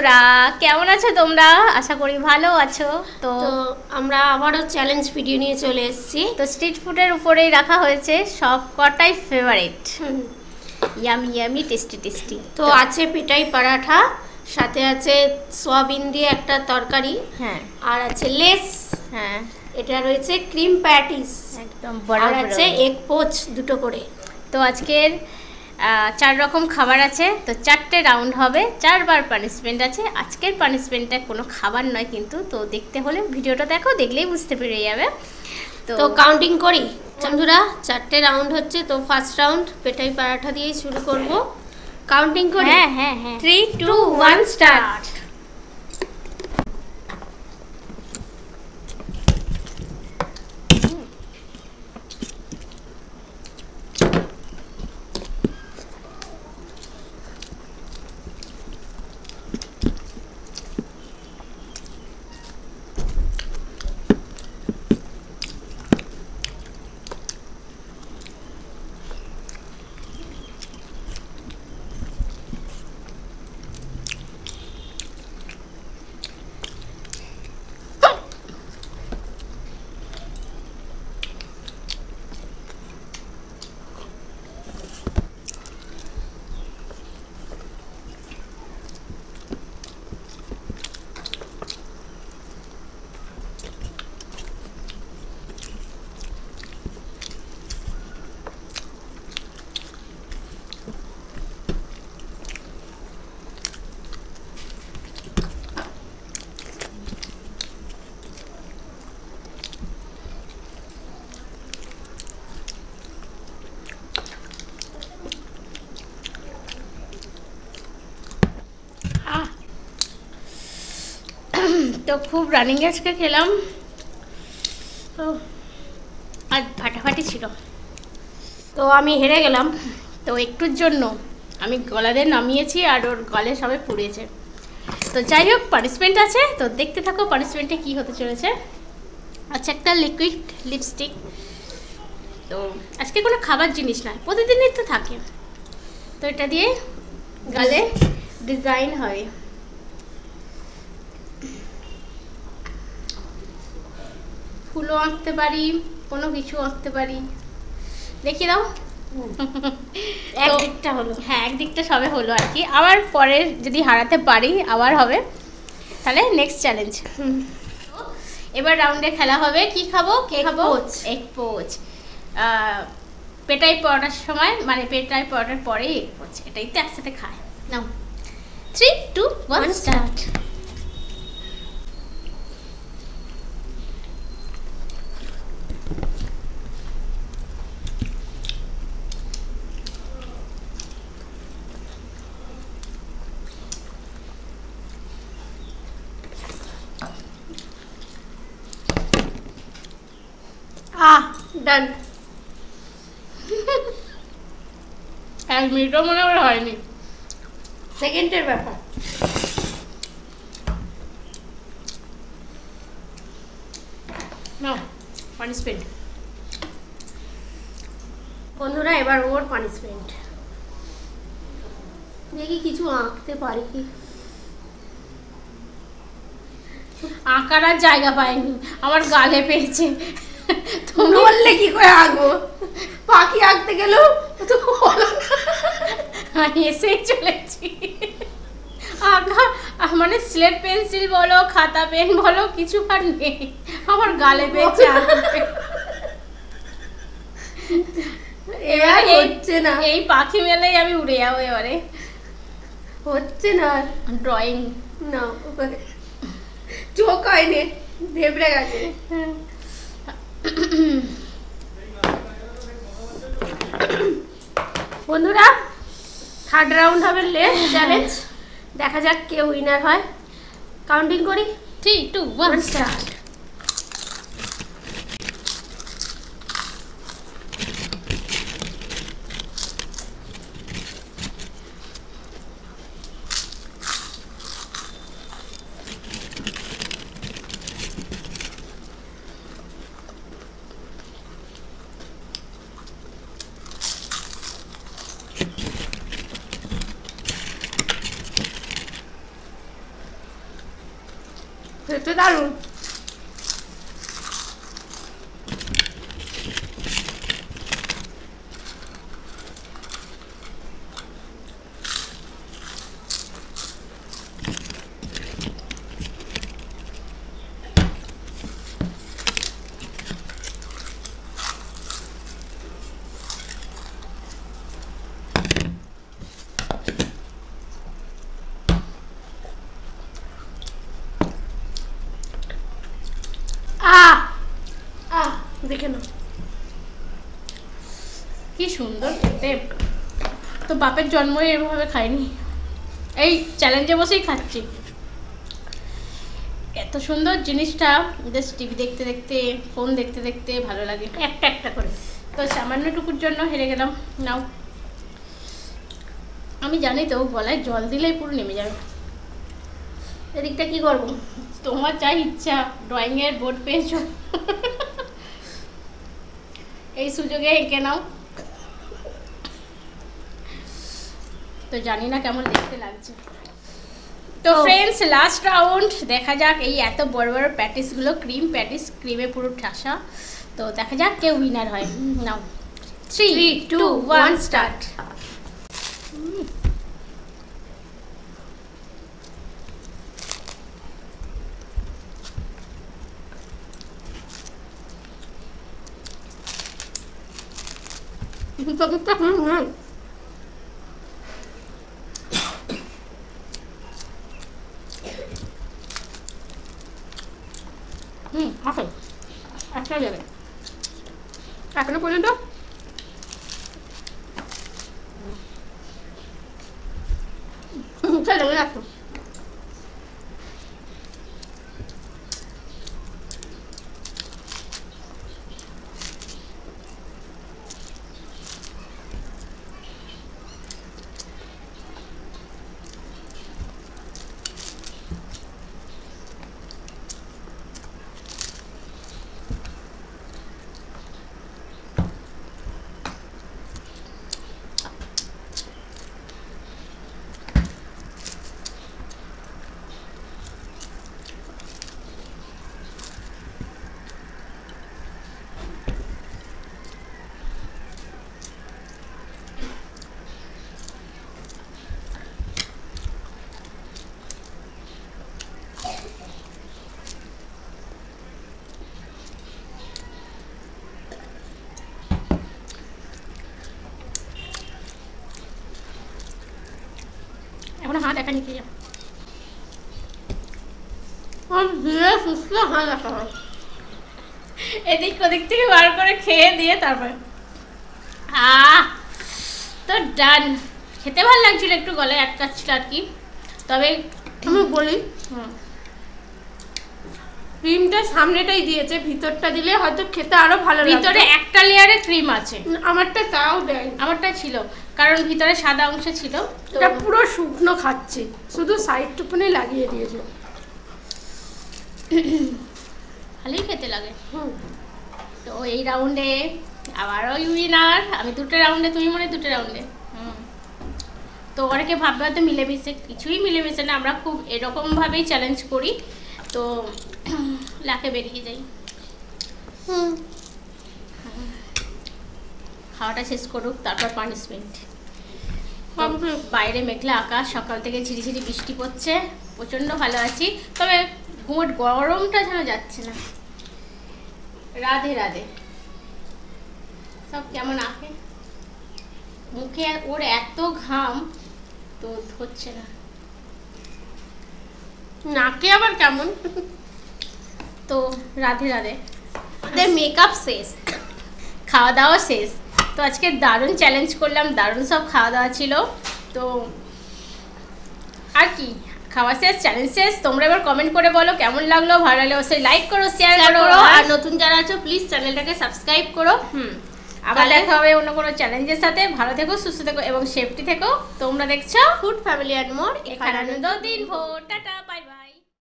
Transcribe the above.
বন্ধুরা, কেমন আছো তোমরা? আশা করি ভালো আছো। তো আমরা আবারও চ্যালেঞ্জ ভিডিও নিয়ে চলে এসেছি। তো স্ট্রিট ফুডের উপরেই রাখা হয়েছে সব কটাই favourite, yummy yummy tasty tasty. তো আছে পেটাই পরাঠা, সাথে আছে সয়াবিন দিয়ে একটা তরকারি, হ্যাঁ, আর আছে লেস, হ্যাঁ এটা রয়েছে ক্রিম প্যাটিস, একদম বড় আর আছে এগ পোচ দুটো করে। তো আজকের 4 রকম খাবার আছে, তো 4টে রাউন্ড হবে, 4বার পানিশমেন্ট আছে। আজকের পানিশমেন্টটা কোনো খাবার নয় কিন্তু, তো দেখতে হলে ভিডিওটা দেখো, দেখলেই বুঝতে পেরে যাবে। তো কাউন্টিং করি বন্ধুরা, 4টে রাউন্ড হচ্ছে। তো ফার্স্ট রাউন্ড পেটাই পরাঠা দিয়েই শুরু করব। কাউন্টিং করি। হ্যাঁ হ্যাঁ হ্যাঁ, 3 2 1 স্টার্ট। তো খুব রানিং আজকে খেলাম, তো আজ ফাটাফাটি ছিল। তো আমি হেরে গেলাম। তো একটুর জন্য আমি গলাতে নামিয়েছি আর ওর গলে সবে পুড়েছে। তো যাই হোক, পানিশমেন্ট আছে, তো দেখতে থাকো পানিশমেন্টে কি হতে চলেছে। আচ্ছা, একটা লিকুইড লিপস্টিক, তো আজকে কোনো খাবার জিনিস নয়, প্রতিদিনই তো থাকে। তো এটা দিয়ে গালে ডিজাইন হবে, ফুলও আঁকতে পারি, কোনো কিছু আঁকতে পারি। দেখিয়ে দাও। একদিকটা হলো। হ্যাঁ, একদিকটা সবে হলো আর কি। আবার পরে যদি হারাতে পারি আবার হবে, তাহলে নেক্সট চ্যালেঞ্জ। এবার রাউন্ডে খেলা হবে। কি খাবো? কে খাবো? Egg poach. পেটাই পরোটার সময়, মানে পেটাই পরোটার পরে এগ পোচ, এটাই তো একসাথে খায়। নাও, 3 2 1 স্টার্ট। ডান। 1 মিনিটও মনে হয় হয়নি, সেকেন্ডের ব্যাপার। নাও পানিশমেন্ট। বন্ধুরা, এবার ওর পানিশমেন্ট। দেখি কিছু আঁকতে পারি কি। আঁকার আর জায়গা পাইনি, আমার গালে পেয়েছে। তুমি বললে কি করে আঁকবো? পাখি আঁকতে গেলেও তো আমি এসেই চলেছি। আঁকা মানে স্লেট পেন্সিল বলো, খাতা পেন বলো, কিছু আর নেই, আমার গালে পেয়েছে। এবার হচ্ছে না, এই পাখি মেলেই আমি উড়ে যাবো এবারে। হচ্ছে না ড্রয়িং না, চোখ হয়নি, ভেবড়ে গেছে। বন্ধুরা, থার্ড রাউন্ড হবে লেস চ্যালেঞ্জ। দেখা যাক কে উইনার হয়। কাউন্টিং করি। 3 2 1 স্টার্ট। খেতে দারুণ। দেখে নাও কি সুন্দর খেতে। তো বাপের জন্মই এভাবে খাইনি, এই চ্যালেঞ্জে বসেই খাচ্ছি। এত সুন্দর জিনিসটা জাস্ট টিভি দেখতে দেখতে, ফোন দেখতে দেখতে ভালো লাগে একটা একটা করে। তো সামান্যটুকুর জন্য হেরে গেলাম। নাও, আমি জানি তো গলায় জল দিলেই পুরো নেমে যাবে। এদিকটা কি করবো? তোমার যা ইচ্ছা, ড্রয়িংয়ের বোর্ড পেয়েছো, এই সুযোগে এঁকে নাও। তো জানি না কেমন দেখতে লাগছে। তো ফ্রেন্ডস, লাস্ট রাউন্ড দেখা যাক। এই এত বড় বড় প্যাটিসগুলো ক্রিম প্যাটিস, ক্রিমে পুরো ঠাসা। তো দেখা যাক কে উইনার হয়। নাও, 3, 2, 1 স্টার্ট। হাফে একটা যাবে এখনো পর্যন্ত মুখে লেগে যাচ্ছে। এখন হাত একা নিতে যা। এদিক ওদিক থেকে বার করে খেয়ে দিয়ে তারপরে তো ডান। খেতে ভালো লাগছিল, একটু গলায় আটকাচ্ছিল আর কি। তবে আমি বলি, ক্রিমটা সামনেটাই দিয়েছে, ভিতরটা দিলে হয়তো খেতে আরো ভালো লাগতো। ভিতরে একটা লেয়ারে ক্রিম আছে, আমারটা তাও দেয়। আমারটা ছিল, কারণ ভিতরে সাদা অংশ ছিল। এটা পুরো শুকনো খাচ্ছে, শুধু সাইডটুকুনি লাগিয়ে দিয়েছে। ভালোই খেতে লাগে। তো এই রাউন্ডে আবারও উইনার আমি। 2টে রাউন্ডে, তুমি মনে 2টে রাউন্ডে। তো অনেকে ভাববে হয়তো মিলেমিশে, কিছুই মিলেমিশে না। আমরা খুব এরকমভাবেই চ্যালেঞ্জ করি, তো লাখে বেরিয়ে যাই। খাওয়াটা শেষ করুক, তারপর পানিশমেন্ট। বাইরে মেঘলা আকাশ, সকাল থেকে ঝিরিঝিরি বৃষ্টি পড়ছে, প্রচণ্ড ভালো আছি। তবে ঘুমোট গরমটা যেন যাচ্ছে না। রাধে রাধে। সব কেমন আঁকে মুখে, ওর এত ঘাম তো হচ্ছে না। নাকে আবার কেমন। তো রাধে রাধে। মেকআপ শেষ, খাওয়া দাওয়া শেষ। তো আজকে দারুণ চ্যালেঞ্জ করলাম, দারুণ সব খাওয়া দাওয়া ছিল। তো আর কি, খাওয়া শেষ, চ্যালেঞ্জ শেষ। তোমরা এবার কমেন্ট করে বলো কেমন লাগলো। ভালো লাগলে অবশ্যই লাইক করো, শেয়ার করো। আর নতুন যারা আছো প্লিজ চ্যানেলটাকে সাবস্ক্রাইব করো। আবার দেখা হবে অন্য কোনো চ্যালেঞ্জের সাথে। ভালো থেকো, সুস্থ থেকো এবং সেফটি থেকো। তোমরা দেখছো ফুড ফ্যামিলি অ্যান্ড মোর, এখানে আনন্দ দিন ভোর। Tata, bye bye.